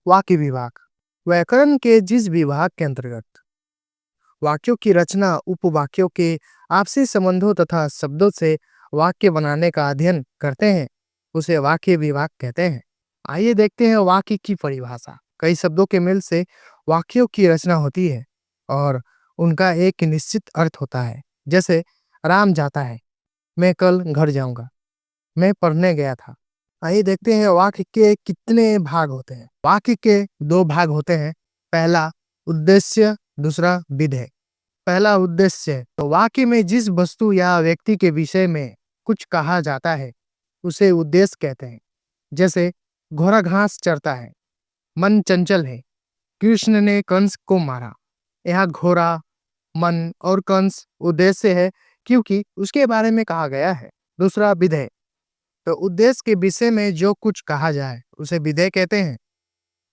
वाक्य विभाग व्याकरण के जिस विभाग के अंतर्गत वाक्यों की रचना, उपवाक्यों के आपसी संबंधों तथा शब्दों से वाक्य बनाने का अध्ययन करते हैं, उसे वाक्य विभाग कहते हैं। आइए देखते हैं वाक्य की परिभाषा। कई शब्दों के मेल से वाक्यों की रचना होती है और उनका एक निश्चित अर्थ होता है। जैसे राम जाता है, मैं कल घर जाऊंगा, मैं पढ़ने गया था। आइए देखते हैं वाक्य के कितने भाग होते हैं। वाक्य के दो भाग होते हैं। पहला उद्देश्य, दूसरा विधेय। पहला उद्देश्य, तो वाक्य में जिस वस्तु या व्यक्ति के विषय में कुछ कहा जाता है उसे उद्देश्य कहते हैं। जैसे घोड़ा घास चरता है, मन चंचल है, कृष्ण ने कंस को मारा। यहाँ घोड़ा, मन और कंस उद्देश्य है क्योंकि उसके बारे में कहा गया है। दूसरा विधेय, तो उद्देश्य के विषय में जो कुछ कहा जाए उसे विधेय कहते हैं।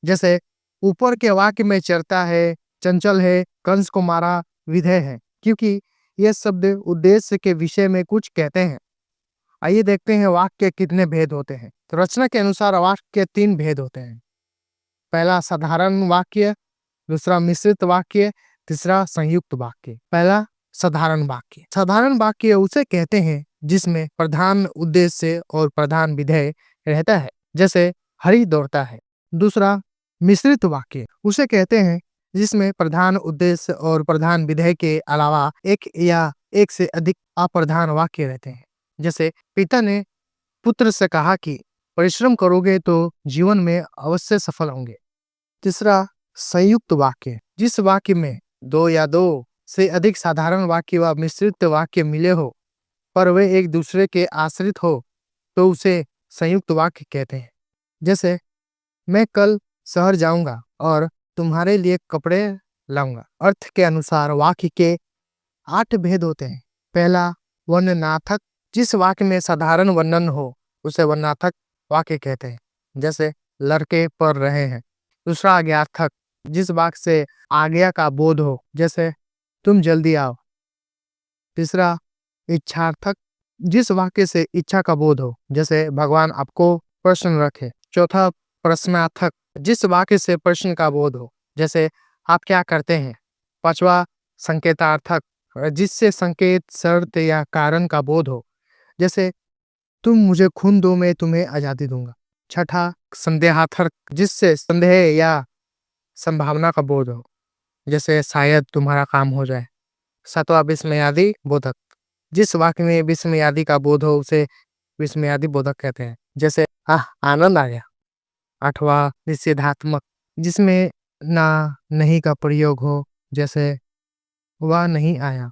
जैसे ऊपर के वाक्य में चरता है, चंचल है, कंस को मारा विधेय है क्योंकि यह शब्द उद्देश्य के विषय में कुछ कहते हैं। आइए देखते हैं वाक्य के कितने भेद होते हैं। तो रचना के अनुसार वाक्य के 3 भेद होते हैं। पहला साधारण वाक्य, दूसरा मिश्रित वाक्य, तीसरा संयुक्त वाक्य। पहला साधारण वाक्य। साधारण वाक्य उसे कहते हैं जिसमें प्रधान उद्देश्य और प्रधान विधेय रहता है। जैसे हरि दौड़ता है। दूसरा मिश्रित वाक्य उसे कहते हैं जिसमें प्रधान उद्देश्य और प्रधान विधेय के अलावा एक या एक से अधिक अप्रधान वाक्य रहते हैं। जैसे पिता ने पुत्र से कहा कि परिश्रम करोगे तो जीवन में अवश्य सफल होंगे। तीसरा संयुक्त वाक्य, जिस वाक्य में दो या दो से अधिक साधारण वाक्य व मिश्रित वाक्य मिले हो पर वे एक दूसरे के आश्रित हो तो उसे संयुक्त वाक्य कहते हैं। जैसे मैं कल शहर जाऊंगा और तुम्हारे लिए कपड़े लाऊंगा। अर्थ के अनुसार वाक्य के 8 भेद होते हैं। पहला वर्णनार्थक, जिस वाक्य में साधारण वर्णन हो उसे वर्णनार्थक वाक्य कहते हैं। जैसे लड़के पढ़ रहे हैं। दूसरा आज्ञार्थक, जिस वाक्य से आज्ञा का बोध हो, जैसे तुम जल्दी आओ। तीसरा इच्छार्थक, जिस वाक्य से इच्छा का बोध हो, जैसे भगवान आपको प्रश्न रखे। चौथा प्रश्नार्थक, जिस वाक्य से प्रश्न का बोध हो, जैसे आप क्या करते हैं। पांचवा संकेतार्थक, जिससे संकेत, शर्त या कारण का बोध हो, जैसे तुम मुझे खून दो मैं तुम्हें आजादी दूंगा। छठा संदेहार्थक, जिससे संदेह या संभावना का बोध हो, जैसे शायद तुम्हारा काम हो जाए। सातवां विस्मयादि बोधक, जिस वाक्य में विस्मयादि का बोध हो उसे विस्मयादि बोधक कहते हैं। जैसे आनंद आ गया। आठवां निषेधात्मक, जिसमें ना नहीं का प्रयोग हो, जैसे वह नहीं आया।